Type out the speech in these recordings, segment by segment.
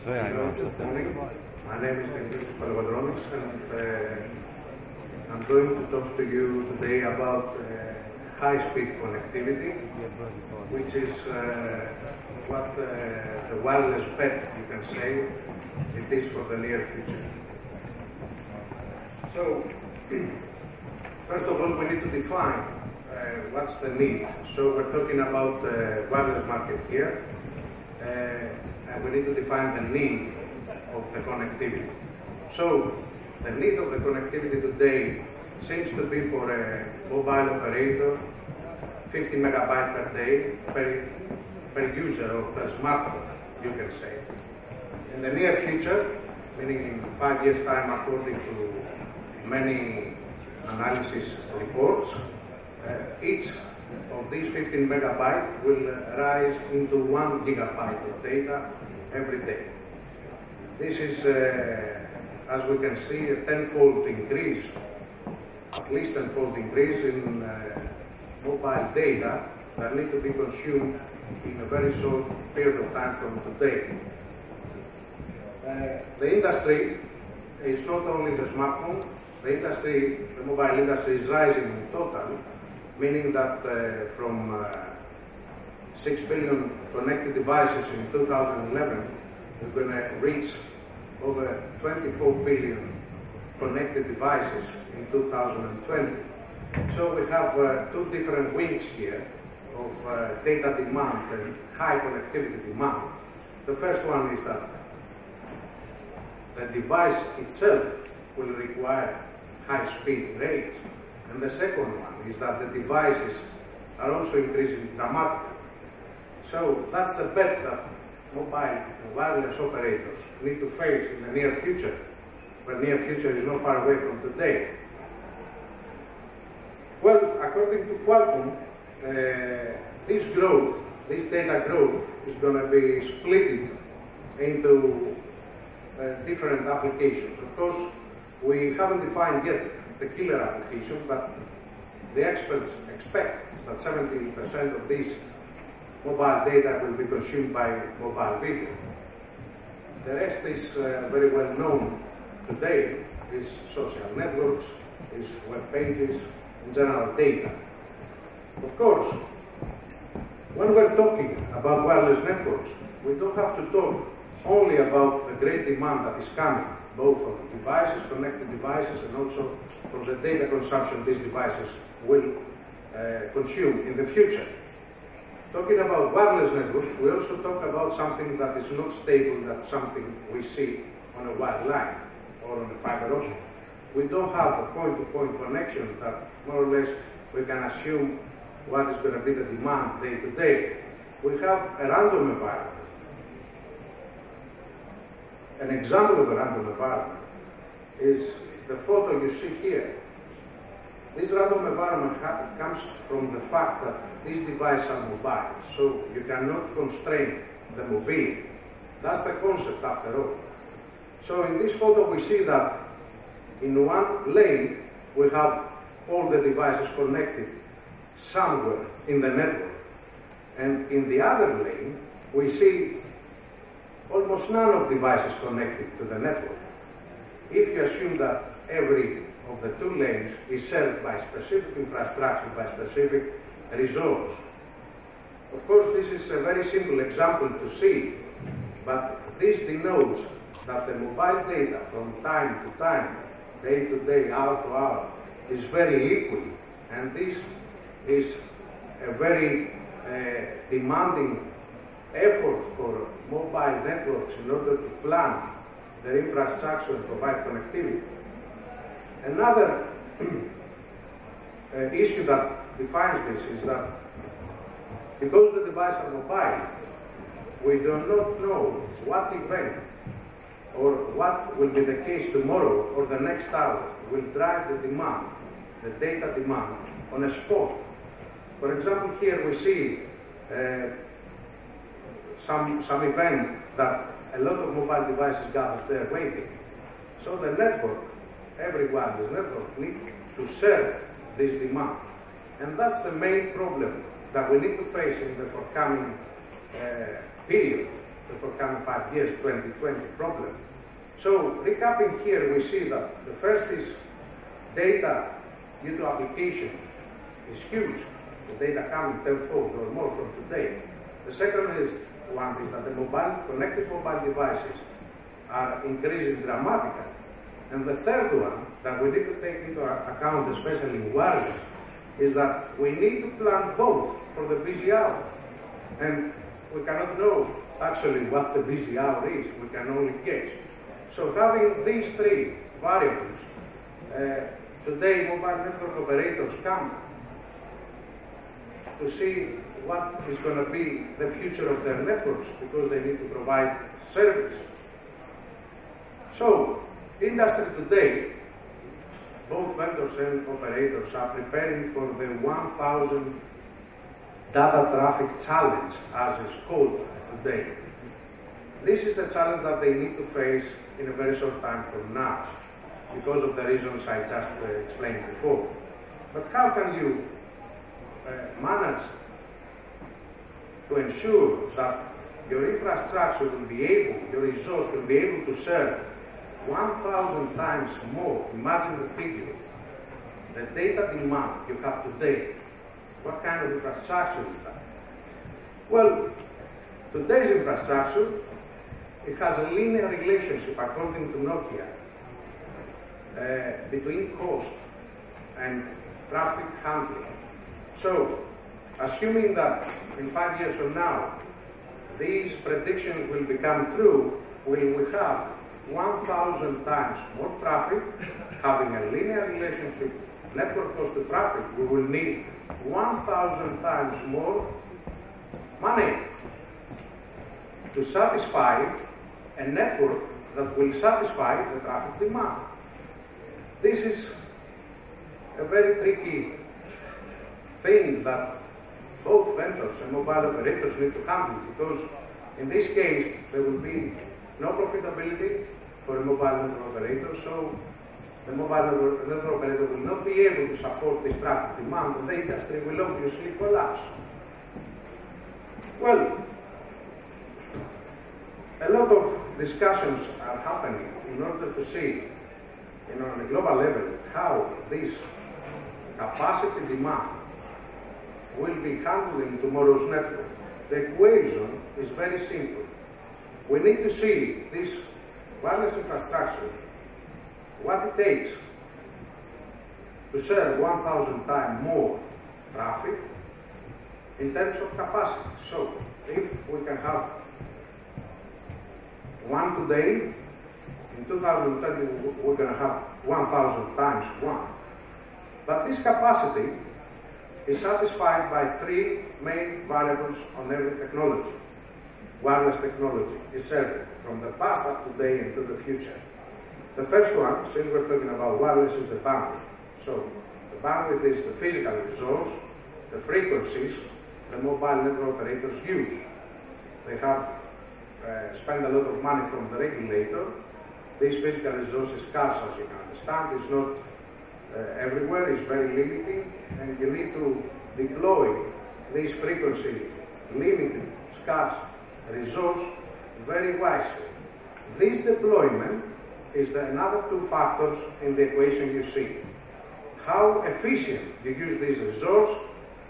Good morning. My name is Dimitrios Kolokotronis, and I'm going to talk to you today about high-speed connectivity, which is what the wireless bet, you can say, it is for the near future. So, first of all, we need to define what's the need. So we're talking about the wireless market here, and we need to define the need of the connectivity. So the need of the connectivity today seems to be for a mobile operator 50 megabytes per day per user or per smartphone, you can say. In the near future, meaning in 5 years' time, according to many analysis reports, each of these 15 megabytes will rise into 1 gigabyte of data every day. This is, as we can see, a tenfold increase, at least tenfold increase in mobile data that need to be consumed in a very short period of time from today. The industry is not only the smartphone, the mobile industry is rising in total, meaning that from 6 billion connected devices in 2011, we're going to reach over 24 billion connected devices in 2020. So we have two different wings here of data demand and high connectivity demand. The first one is that the device itself will require high-speed rates, and the second one is that the devices are also increasing dramatically. So that's the bet that mobile and wireless operators need to face in the near future, but near future is not far away from today. Well, according to Qualcomm, this data growth is going to be split into different applications. Of course, we haven't defined yet the killer application, but the experts expect that 70% of these mobile data will be consumed by mobile video. The rest is very well known today, is social networks, is web pages, and general data. Of course, when we're talking about wireless networks, we don't have to talk only about the great demand that is coming, both from devices, connected devices, and also from the data consumption these devices will consume in the future. Talking about wireless networks, we also talk about something that is not stable, that's something we see on a wired line or on a fiber optic. We don't have a point-to-point connection that more or less we can assume what is going to be the demand day to day. We have a random environment. An example of a random environment is the photo you see here. This random environment comes from the fact that these devices are mobile, so you cannot constrain the mobility. That's the concept after all. So in this photo we see that in one lane we have all the devices connected somewhere in the network, and in the other lane we see almost none of devices connected to the network. If you assume that every of the two lanes is served by specific infrastructure, by specific resource. Of course, this is a very simple example to see, but this denotes that the mobile data from time to time, day to day, hour to hour, is very liquid, and this is a very demanding effort for mobile networks in order to plan their infrastructure and provide connectivity. Another issue that defines this is that because the devices are mobile, we do not know what event or what will be the case tomorrow or the next hour will drive the demand, the data demand, on a spot. For example, here we see some event that a lot of mobile devices gather there waiting. So the network, every wireless network, needs to serve this demand. And that's the main problem that we need to face in the forthcoming period. the forthcoming 5 years, 2020 problem. So, recapping here, we see that the first is data due to applications is huge. The data coming tenfold or more from today. The second one is that the connected mobile devices are increasing dramatically. And the third one that we need to take into account, especially in wireless, is that we need to plan both for the busy hour. And we cannot know actually what the busy hour is, we can only guess. So having these three variables, today mobile network operators come to see what is going to be the future of their networks because they need to provide service. So, industry today, both vendors and operators are preparing for the 1,000 data traffic challenge, as it's called today. This is the challenge that they need to face in a very short time from now, because of the reasons I just explained before. But how can you manage to ensure that your infrastructure will be able, your resource will be able to serve 1,000 times more? Imagine the figure, the data demand you have today. What kind of infrastructure is that? Well, today's infrastructure, it has a linear relationship, according to Nokia, between cost and traffic handling. So, assuming that in 5 years from now, these predictions will become true, we will have 1,000 times more traffic, having a linear relationship, network cost to traffic. We will need 1,000 times more money to satisfy a network that will satisfy the traffic demand. This is a very tricky thing that both vendors and mobile operators need to handle, because in this case there will be no profitability for a mobile network operator, so the mobile network operator will not be able to support this traffic demand, and the industry will obviously collapse. Well, a lot of discussions are happening in order to see, on a global level, how this capacity demand will be handled in tomorrow's network. The equation is very simple. We need to see this wireless infrastructure, what it takes to serve 1,000 times more traffic in terms of capacity. So, if we can have one today, in 2020 we're going to have 1,000 times one. But this capacity is satisfied by three main variables on every technology. Wireless technology is served from the past up to today and to the future. The first one, since we're talking about wireless, is the bandwidth. So the bandwidth is the physical resource, the frequencies the mobile network operators use. They have spent a lot of money from the regulator. This physical resource is scarce, as you can understand. It's not everywhere, it's very limiting, and you need to deploy this frequency limited, scarce resource very wisely. This deployment is another two factors in the equation you see. How efficient you use this resource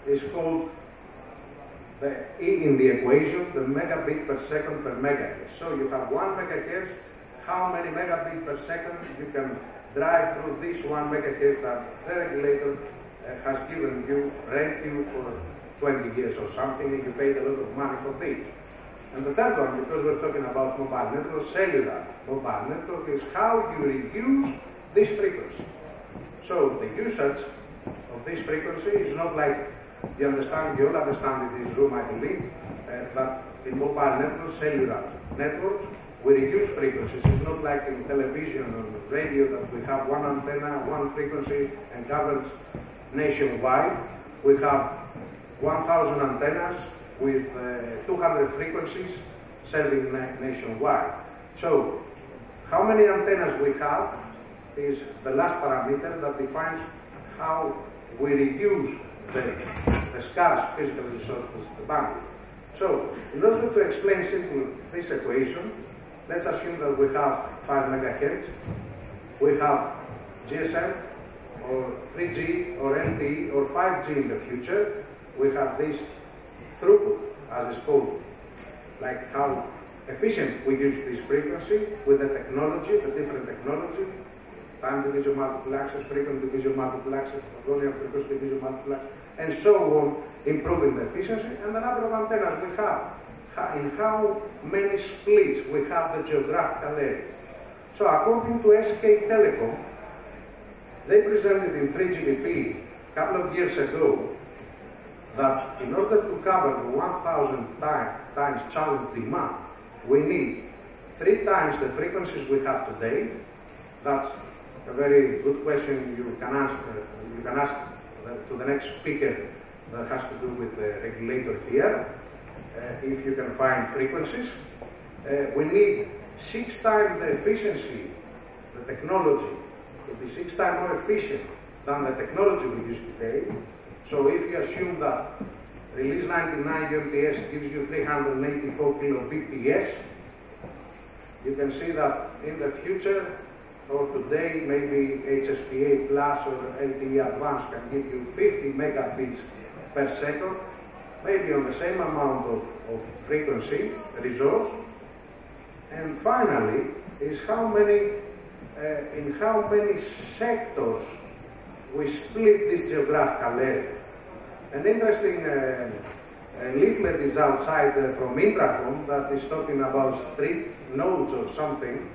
is called the E in the equation, the megabit per second per megahertz. So you have 1 megahertz, how many megabit per second you can drive through this 1 megahertz that the regulator has given you, rent you for 20 years or something, and you paid a lot of money for this. And the third one, because we're talking about mobile network, cellular mobile network, is how you reduce this frequency. So the usage of this frequency is not like you all understand in this room, I believe, that in mobile networks, cellular networks, we reduce frequencies. It's not like in television or radio that we have one antenna, one frequency, and coverage nationwide. We have 1,000 antennas with 200 frequencies serving nationwide. So, how many antennas we have is the last parameter that defines how we reduce the scarce physical resources, the bandwidth. So, in order to explain simply this equation, let's assume that we have 5 megahertz, we have GSM, or 3G, or LTE, or 5G in the future. We have this throughput, as it's called, like how efficient we use this frequency with the technology, the different technology, time division multiple access, frequency division multiple access, volume frequency division multiple access, and so on, improving the efficiency, and the number of antennas we have, in how many splits we have the geographical area. So according to SK Telecom, they presented in 3GPP a couple of years ago that in order to cover the 1,000 times challenge demand, we need 3 times the frequencies we have today. That's a very good question you can ask to the next speaker that has to do with the regulator here, if you can find frequencies. We need 6 times the efficiency, the technology, to be 6 times more efficient than the technology we use today. So if you assume that release 99 UMTS gives you 384 kilobps, you can see that in the future, or today, maybe HSPA Plus or LTE Advanced can give you 50 megabits per second, maybe on the same amount of frequency resource. And finally, is how many, in how many sectors we split this geographical area. An interesting leaflet is outside from Intracom that is talking about street nodes or something,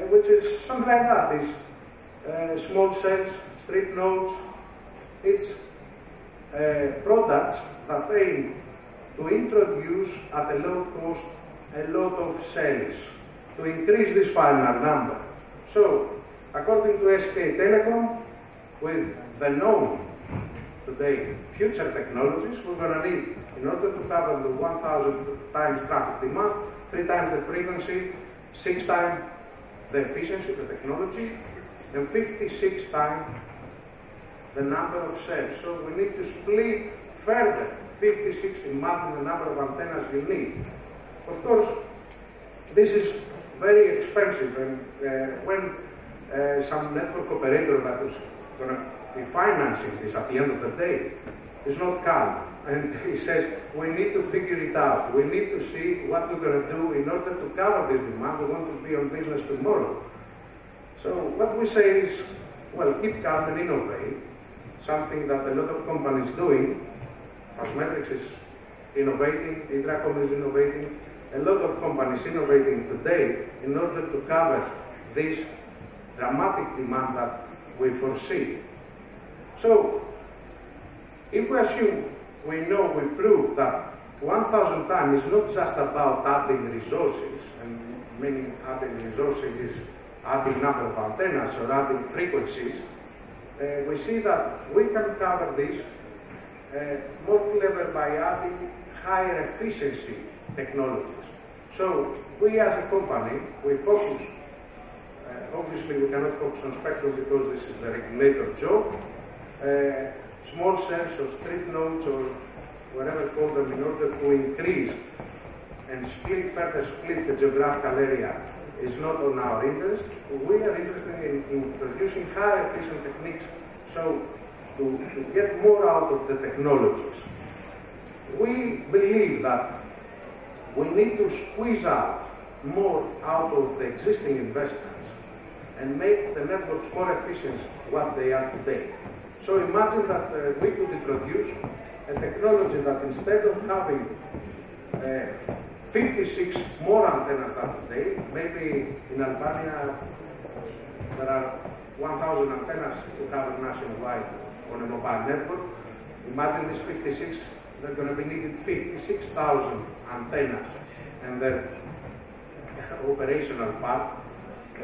which is something like that. It's small cells, street nodes. It's products that aim to introduce at a low cost a lot of cells to increase this final number. So, according to SK Telecom, with the known today future technologies, we're going to need, in order to cover the 1,000 times traffic demand, 3 times the frequency, 6 times the efficiency, the technology, and 56 times the number of cells. So we need to split further 56. Imagine the number of antennas you need. Of course, this is very expensive, and when some network operator that is going to be financing this at the end of the day is not calm, and he says, we need to figure it out. We need to see what we're going to do in order to cover this demand. We want to be on business tomorrow. So what we say is, well, keep calm and innovate, something that a lot of companies doing. Fasmetrics is innovating, Intracom is innovating, a lot of companies innovating today in order to cover this dramatic demand that we foresee. So, if we assume, we know, we prove that 1,000 times is not just about adding resources, and meaning adding resources is adding number of antennas or adding frequencies, we see that we can cover this more clever by adding higher efficiency technologies. So, we as a company, we focus, obviously we cannot focus on spectrum because this is the regulator job, small cells or street nodes or whatever you call them, in order to increase and further split the geographical area is not on our interest. We are interested in introducing higher efficient techniques, so to get more out of the technologies. We believe that we need to squeeze out more out of the existing investments and make the networks more efficient what they are today. So imagine that we could introduce a technology that instead of having 56 more antennas than today, maybe in Albania there are 1,000 antennas to cover nationwide on a mobile network. Imagine this 56, they're going to be needed 56,000 antennas, and the operational part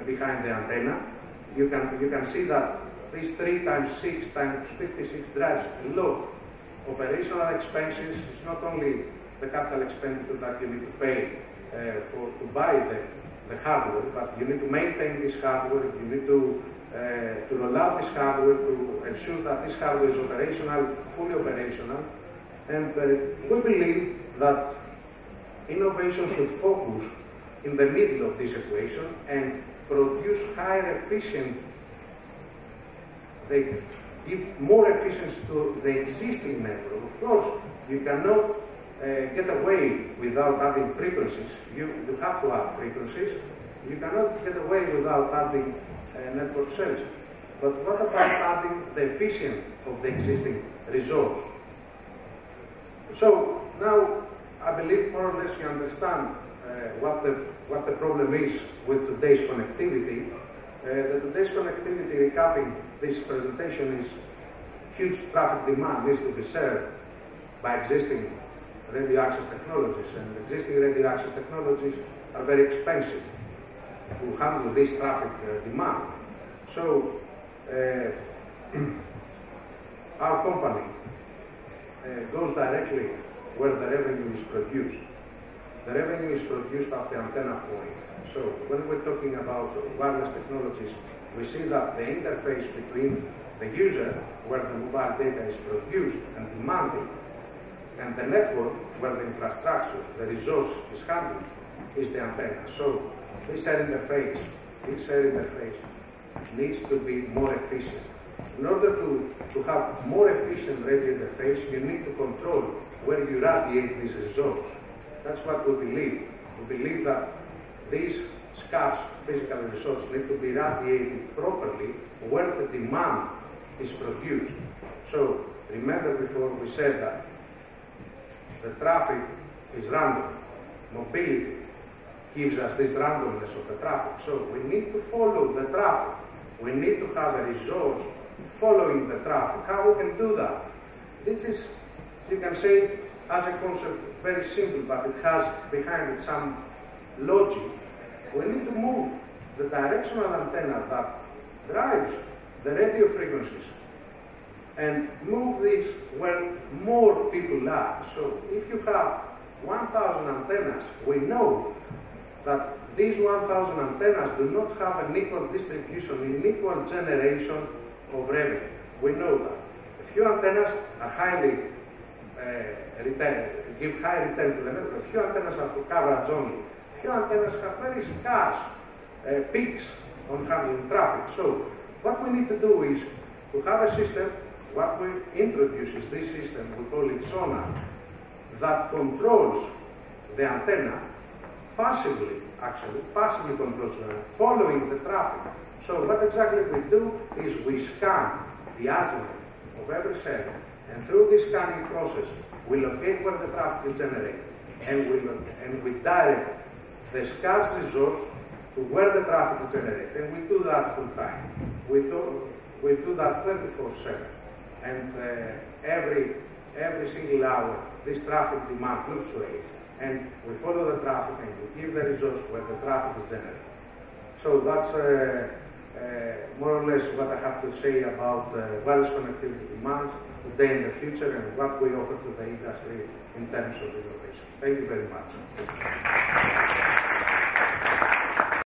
behind the antenna. You can see that these 3 times 6 times 56 drives a lot. Operational expenses, it's not only the capital expenditure that you need to pay to buy the hardware, but you need to maintain this hardware, you need to roll out this hardware to ensure that this hardware is operational, fully operational. And we believe that innovation should focus in the middle of this equation and produce higher efficient, they give more efficiency to the existing network. Of course, you cannot get away without adding frequencies. You have to add frequencies. You cannot get away without adding network services. But what about adding the efficiency of the existing resource? So now I believe more or less you understand what the problem is with today's connectivity. Today's connectivity, recapping this presentation, is huge traffic demand needs to be served by existing radio access technologies, and existing radio access technologies are very expensive to handle this traffic demand. So our company goes directly where the revenue is produced. The revenue is produced at the antenna point. So when we're talking about wireless technologies, we see that the interface between the user, where the mobile data is produced and demanded, and the network, where the infrastructure, the resource is handled, is the antenna. So this interface needs to be more efficient. In order to have more efficient radio interface, you need to control where you radiate this resource. That's what we believe. We believe that these scarce physical resources need to be radiated properly where the demand is produced. So remember before we said that the traffic is random. Mobility gives us this randomness of the traffic. So we need to follow the traffic. We need to have a resource following the traffic. How we can do that? This is, you can say, as a concept, very simple, but it has behind it some logic. We need to move the directional antenna that drives the radio frequencies and move this where more people are. So if you have 1,000 antennas, we know that these 1,000 antennas do not have an equal distribution, an equal generation of revenue. We know that. A few antennas are highly give high return to the network. A few antennas are for coverage only. A few antennas have very scarce peaks on handling traffic. So what we need to do is to have a system. What we introduce is this system, we call it sonar, that controls the antenna passively, passively controls the following the traffic. So what exactly we do is we scan the azimuth of every cell, and through this scanning process, we locate where the traffic is generated, and we direct the scarce resource to where the traffic is generated, and we do that full time. We do that 24/7, and every single hour, this traffic demand fluctuates, and we follow the traffic and we give the resource where the traffic is generated. So that's more or less what I have to say about wireless connectivity demands today and the future, and what we offer to the industry in terms of innovation. Thank you very much.